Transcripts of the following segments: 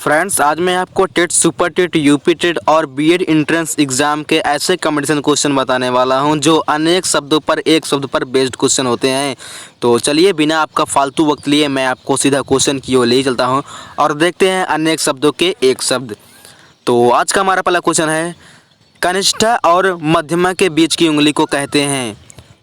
Friends, आज मैं आपको TET, super TET, UP TET और बीएड एंट्रेंस एग्जाम के ऐसे कंपटीशन क्वेश्चन बताने वाला हूं जो अनेक शब्दों पर एक शब्द पर बेस्ड क्वेश्चन होते हैं। तो चलिए बिना आपका फालतू वक्त लिए मैं आपको सीधा क्वेश्चन की ओर ले चलता हूं और देखते हैं अनेक शब्दों के एक शब्द। तो आज का हमारा पहला क्वेश्चन है, कनिष्ठा और मध्यमा के बीच की उंगली को कहते हैं।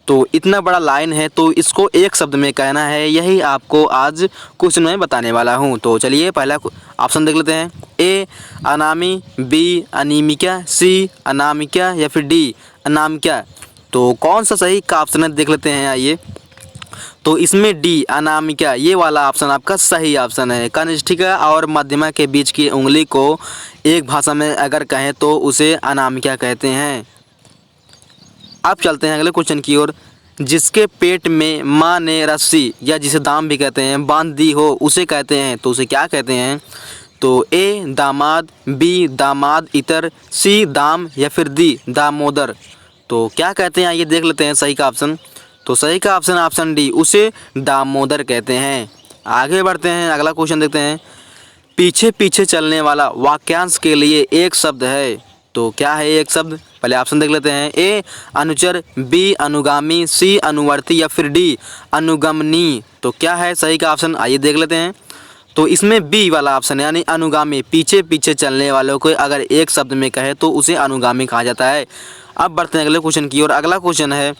तो इतना बड़ा लाइन है तो इसको एक शब्द में कहना है, यही आपको आज क्वेश्चन में बताने वाला हूं। तो चलिए पहला ऑप्शन देख लेते हैं। ए अनामी, बी अनीमिका, सी अनामिका या फिर डी अनामिका। तो कौन सा सही का ऑप्शन है देख लेते हैं। आइए, तो इसमें डी अनामिका ये वाला ऑप्शन आपका सही ऑप्शन है। कनिष्ठिका और मध्यमा के बीच की उंगली को एक भाषा में अगर कहें तो उसे अनामिका कहते हैं। अब चलते हैं अगले क्वेश्चन की ओर। जिसके पेट में माँ ने रस्सी या जिसे दाम भी कहते हैं बांध दी हो उसे कहते हैं, तो उसे क्या कहते हैं। तो ए दामाद, बी दामाद इतर, सी दाम या फिर डी दामोदर। तो क्या कहते हैं आइए देख लेते हैं सही का ऑप्शन। तो सही का ऑप्शन डी, उसे दामोदर कहते हैं। आगे बढ़ते हैं, अगला क्वेश्चन देखते हैं। पीछे पीछे चलने वाला वाक्यांश के लिए एक शब्द है, तो क्या है एक शब्द। पहले ऑप्शन देख लेते हैं। ए अनुचर, बी अनुगामी, सी अनुवर्ती या फिर डी अनुगमनी। तो क्या है सही का ऑप्शन आइए देख लेते हैं। तो इसमें बी वाला ऑप्शन यानी अनुगामी, पीछे पीछे चलने वालों को अगर एक शब्द में कहे तो उसे अनुगामी कहा जाता है। अब बढ़ते हैं अगले क्वेश्चन की ओर। अगला क्वेश्चन है,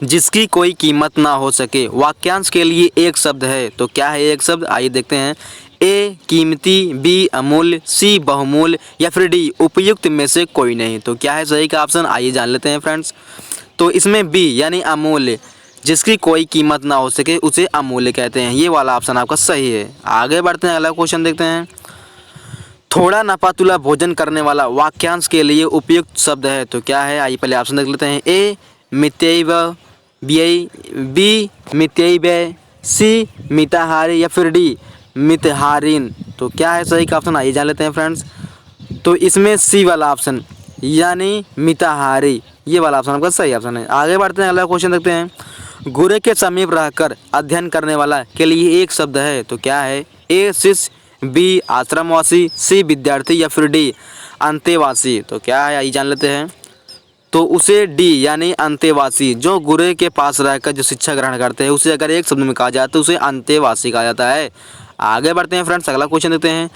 जिसकी कोई कीमत ना हो सके वाक्यांश के लिए एक शब्द है, तो क्या है एक शब्द आइए देखते हैं। ए कीमती, बी अमूल्य, सी बहुमूल्य या फिर डी उपयुक्त में से कोई नहीं। तो क्या है सही का ऑप्शन आइए जान लेते हैं फ्रेंड्स। तो इसमें बी यानी अमूल्य, जिसकी कोई कीमत ना हो सके उसे अमूल्य कहते हैं, ये वाला ऑप्शन आपका सही है। आगे बढ़ते हैं, अगला क्वेश्चन देखते हैं। थोड़ा नपातुला भोजन करने वाला वाक्यांश के लिए उपयुक्त शब्द है, तो क्या है आइए पहले ऑप्शन देख लेते हैं। ए मित्यैव, बी मित्यैव, सी मिताहारी या फिर डी मितहारीन। तो क्या है सही का ऑप्शन आइए जान लेते हैं फ्रेंड्स। तो इसमें सी वाला ऑप्शन यानी मिताहारी ये वाला ऑप्शन आपका सही ऑप्शन है। आगे बढ़ते हैं, अगला क्वेश्चन देखते हैं। गुरु के समीप रहकर अध्ययन करने वाला के लिए एक शब्द है, तो क्या है। ए शिष्य, बी आश्रमवासी, सी विद्यार्थी या फिर डी अंतेवासी। तो क्या है आइए जान लेते हैं। तो उसे डी यानी अंतेवासी, जो गुरु के पास रहकर जो शिक्षा ग्रहण करते हैं उसे अगर एक शब्द में कहा जाए तो उसे अंतेवासी कहा जाता है। आगे बढ़ते हैं फ्रेंड्स, अगला क्वेश्चन देखते हैं।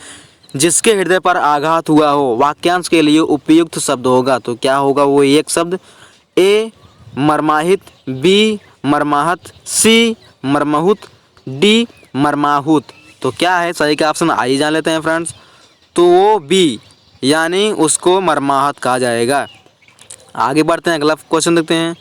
जिसके हृदय पर आघात हुआ हो वाक्यांश के लिए उपयुक्त शब्द होगा, तो क्या होगा वो एक शब्द। ए मर्माहित, बी मर्माहत, सी मर्माहुत, डी मर्माहुत। तो क्या है सही का ऑप्शन आइए जान लेते हैं फ्रेंड्स। तो वो बी यानी उसको मर्माहत कहा जाएगा। आगे बढ़ते हैं, अगला क्वेश्चन देखते हैं।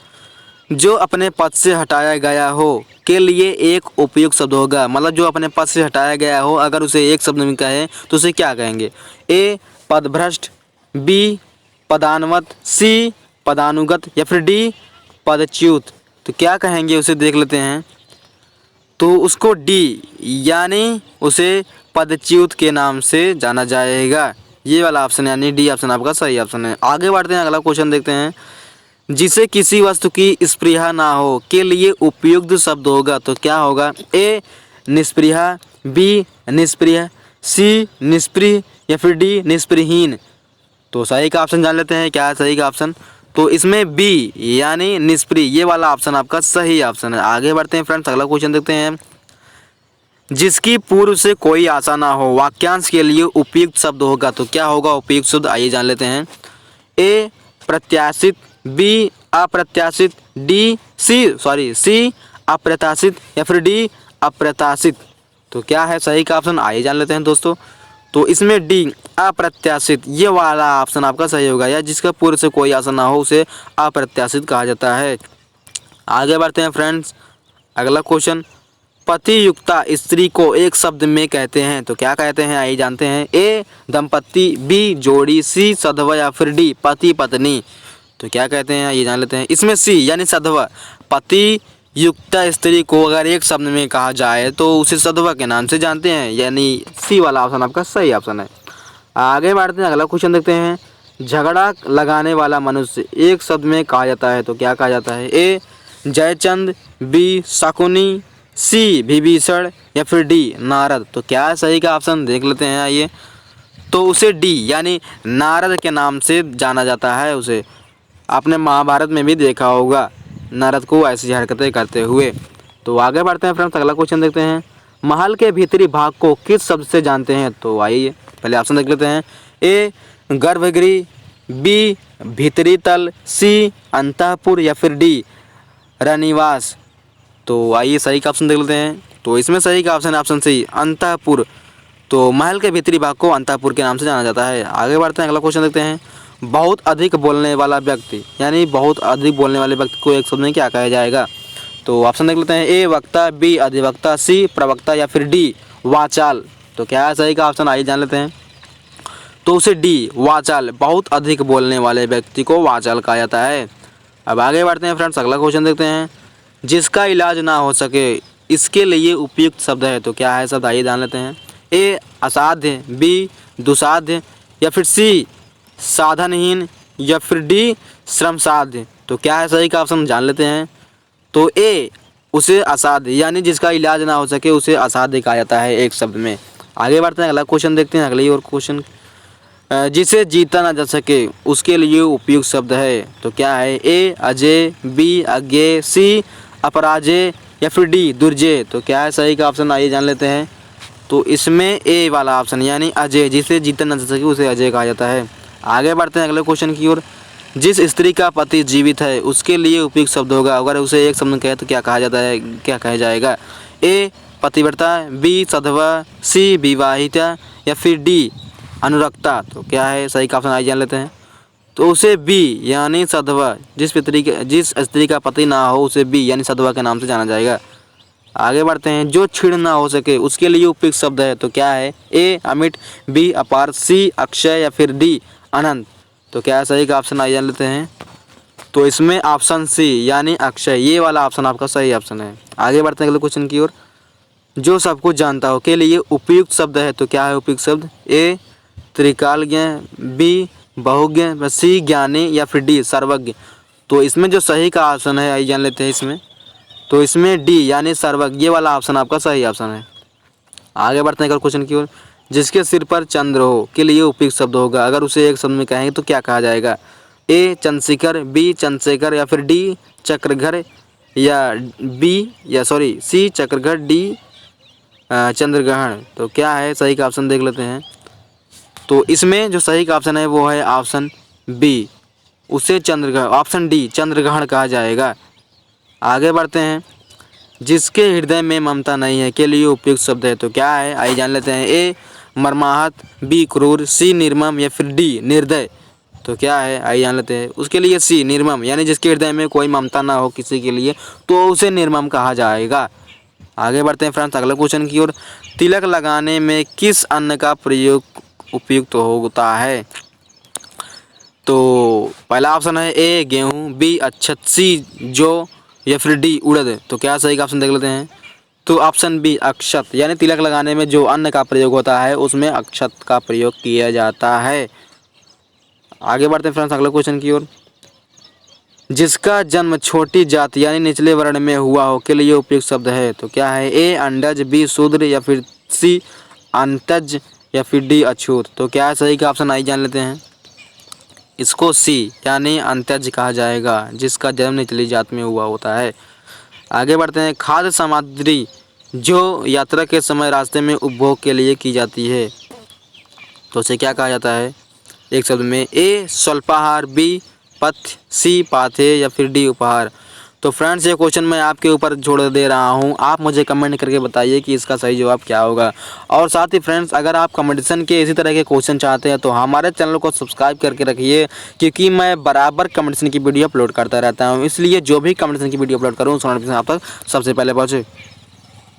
जो अपने पद से हटाया गया हो के लिए एक उपयुक्त शब्द होगा, मतलब जो अपने पद से हटाया गया हो अगर उसे एक शब्द में कहे तो उसे क्या कहेंगे। ए पदभ्रष्ट, बी पदान्वत, सी पदानुगत या फिर डी पदच्युत। तो क्या कहेंगे उसे देख लेते हैं। तो उसको डी यानी उसे पदच्युत के नाम से जाना जाएगा, ये वाला ऑप्शन यानी डी ऑप्शन आपका सही ऑप्शन है। आगे बढ़ते हैं, अगला क्वेश्चन देखते हैं। जिसे किसी वस्तु की स्पृहा ना हो के लिए उपयुक्त शब्द होगा, तो क्या होगा। ए निस्पृहा, बी निष्प्रिय, सी निष्प्रिय या फिर डी निष्प्रियहीन। तो सही का ऑप्शन जान लेते हैं, क्या है सही का ऑप्शन। तो इसमें बी यानी निष्प्रिय ये वाला ऑप्शन आपका सही ऑप्शन है। आगे बढ़ते हैं फ्रेंड्स, अगला क्वेश्चन देखते हैं। जिसकी पूर्व से कोई आशा ना हो वाक्यांश के लिए उपयुक्त शब्द होगा, तो क्या होगा उपयुक्त शब्द आइए जान लेते हैं। ए प्रत्याशित, बी अप्रत्याशित, सी अप्रत्याशित या फिर डी अप्रत्याशित। तो क्या है सही का ऑप्शन आइए जान लेते हैं दोस्तों। तो इसमें डी अप्रत्याशित ये वाला ऑप्शन आपका सही होगा, या जिसका पूर्व से कोई आशा ना हो उसे अप्रत्याशित कहा जाता है। आगे बढ़ते हैं फ्रेंड्स, अगला क्वेश्चन। पति युक्ता स्त्री को एक शब्द में कहते हैं, तो क्या कहते हैं आइए जानते हैं। ए दंपति, बी जोड़ी, सी सधवा या फिर डी पति पत्नी। तो क्या कहते हैं ये जान लेते हैं। इसमें सी यानी सधवा, पति युक्ता स्त्री को अगर एक शब्द में कहा जाए तो उसे सधवा के नाम से जानते हैं, यानी सी वाला ऑप्शन आपका सही ऑप्शन है। आगे बढ़ते हैं, अगला क्वेश्चन देखते हैं। झगड़ा लगाने वाला मनुष्य एक शब्द में कहा जाता है, तो क्या कहा जाता है। ए जयचंद, बी शकुनी, सी विभीषण या फिर डी नारद। तो क्या है सही का ऑप्शन देख लेते हैं आइए। तो उसे डी यानी नारद के नाम से जाना जाता है उसे। आपने महाभारत में भी देखा होगा नारद को ऐसी हरकतें करते हुए। तो आगे बढ़ते हैं फ्रेंड्स, अगला क्वेश्चन देखते हैं। महल के भीतरी भाग को किस शब्द से जानते हैं? तो आइए पहले ऑप्शन देख लेते हैं। ए गर्भगृह, बी भीतरी तल, सी अंतःपुर या फिर डी रनिवास। तो आइए सही का ऑप्शन देख लेते हैं। तो इसमें सही का ऑप्शन है ऑप्शन सी अंतःपुर। तो महल के भीतरी भाग को अंतःपुर के नाम से जाना जाता है। आगे बढ़ते हैं, अगला क्वेश्चन देखते हैं। बहुत अधिक बोलने वाला व्यक्ति यानी बहुत अधिक बोलने वाले व्यक्ति को एक शब्द में क्या कहा जाएगा? तो ऑप्शन देख लेते हैं। ए वक्ता, बी अधिवक्ता, सी प्रवक्ता या फिर डी वाचाल। तो क्या है सही का ऑप्शन आइए जान लेते हैं। तो उसे डी वाचाल, बहुत अधिक बोलने वाले व्यक्ति को वाचाल कहा जाता है। अब आगे बढ़ते हैं फ्रेंड्स, अगला क्वेश्चन देखते हैं। जिसका इलाज ना हो सके इसके लिए उपयुक्त शब्द है। तो क्या है शब्द आइए जान लेते हैं। ए असाध्य, बी दुसाध्य या फिर सी साधनहीन या फिर डी श्रम साध्य। तो क्या है सही का ऑप्शन जान लेते हैं। तो ए उसे असाध्य यानी जिसका इलाज ना हो सके उसे असाध्य कहा जाता है एक शब्द में। आगे बढ़ते हैं, अगला क्वेश्चन देखते हैं। अगली और क्वेश्चन, जिसे जीता ना जा सके उसके लिए उपयुक्त शब्द है। तो क्या है? ए अजय, बी अज्ञेय, सी अपराजय या फिर डी दुर्जय। तो क्या है सही का ऑप्शन आइए जान लेते हैं। तो इसमें ए वाला ऑप्शन यानी अजय, जिसे जीता ना जा सके उसे अजय कहा जाता है। आगे बढ़ते हैं अगले क्वेश्चन की ओर। जिस स्त्री का पति जीवित है उसके लिए उपयुक्त शब्द होगा। अगर उसे एक शब्द में कहे तो क्या कहा जाता है, क्या कहा जाएगा? ए पतिव्रता, बी सधवा, सी विवाहिता या फिर डी अनुरक्ता। तो क्या है सही का ऑप्शन आइए जान लेते हैं। तो उसे बी यानी सधवा, जिस स्त्री का पति ना हो उसे बी यानी सधवा के नाम से जाना जाएगा। आगे बढ़ते हैं। जो छीण ना हो सके उसके लिए उपयुक्त शब्द है। तो क्या है? ए अमिट, बी अपार, सी अक्षय या फिर डी अनंत। तो क्या है सही का ऑप्शन आइए जान लेते हैं। तो इसमें ऑप्शन सी यानी अक्षय, ये वाला ऑप्शन आपका सही ऑप्शन है। आगे बढ़ते हैं अगले क्वेश्चन की ओर। जो सब कुछ जानता हो के लिए उपयुक्त शब्द है। तो क्या है उपयुक्त शब्द? ए त्रिकालज्ञ, बी बहुज्ञ, सी ज्ञानी या फिर डी सर्वज्ञ। तो इसमें जो सही का ऑप्शन है आइए जान लेते हैं इसमें। तो इसमें डी यानी सर्वज्ञ, ये वाला ऑप्शन आपका सही ऑप्शन है। आगे बढ़ते हैं अगले क्वेश्चन की ओर। जिसके सिर पर चंद्र हो के लिए उपयुक्त शब्द होगा। अगर उसे एक शब्द में कहेंगे तो क्या कहा जाएगा? ए चंद्रशिखर, बी चंद्रशेखर या फिर डी चक्रघर या सी चक्रघर, डी चंद्रग्रहण। तो क्या है सही का ऑप्शन देख लेते हैं। तो इसमें जो सही का ऑप्शन है वो है ऑप्शन बी, उसे चंद्रग्रहण, ऑप्शन डी चंद्रग्रहण कहा जाएगा। आगे बढ़ते हैं। जिसके हृदय में ममता नहीं है के लिए उपयुक्त शब्द है। तो क्या है आइए जान लेते हैं। ए मर्माहत, बी क्रूर, सी निर्मम या फिर डी निर्दय। तो क्या है आइए जान लेते हैं। उसके लिए सी निर्मम यानी जिसके हृदय में कोई ममता ना हो किसी के लिए तो उसे निर्मम कहा जाएगा। आगे बढ़ते हैं फ्रेंड्स अगले क्वेश्चन की ओर। तिलक लगाने में किस अन्न का प्रयोग उपयुक्त होता है? तो पहला ऑप्शन है ए गेहूँ, बी अक्षत, सी जौ या फिर डी उड़द। तो क्या सही का ऑप्शन देख लेते हैं। तो ऑप्शन बी अक्षत यानी तिलक लगाने में जो अन्न का प्रयोग होता है उसमें अक्षत का प्रयोग किया जाता है। आगे बढ़ते हैं फ्रेंड्स अगले क्वेश्चन की ओर। जिसका जन्म छोटी जाति यानी निचले वर्ण में हुआ हो के लिए उपयुक्त शब्द है। तो क्या है? ए अंडज, बी शूद्र या फिर सी अंतज या फिर डी अछूत। तो क्या है सही का ऑप्शन आइए जान लेते हैं। इसको सी यानी अंत्यज कहा जाएगा, जिसका जन्म निचली जात में हुआ होता है। आगे बढ़ते हैं। खाद्य सामग्री जो यात्रा के समय रास्ते में उपभोग के लिए की जाती है तो उसे क्या कहा जाता है एक शब्द में? ए स्वल्पाहार, बी पथ्य, सी पाथेय या फिर डी उपहार। तो फ्रेंड्स ये क्वेश्चन मैं आपके ऊपर छोड़ दे रहा हूँ, आप मुझे कमेंट करके बताइए कि इसका सही जवाब क्या होगा। और साथ ही फ्रेंड्स अगर आप कंपटीशन के इसी तरह के क्वेश्चन चाहते हैं तो हमारे चैनल को सब्सक्राइब करके रखिए, क्योंकि मैं बराबर कंपटीशन की वीडियो अपलोड करता रहता हूँ, इसलिए जो भी कंपटीशन की वीडियो अपलोड करूँ उस नोटिफिकेशन आप तक सबसे पहले पहुँचे।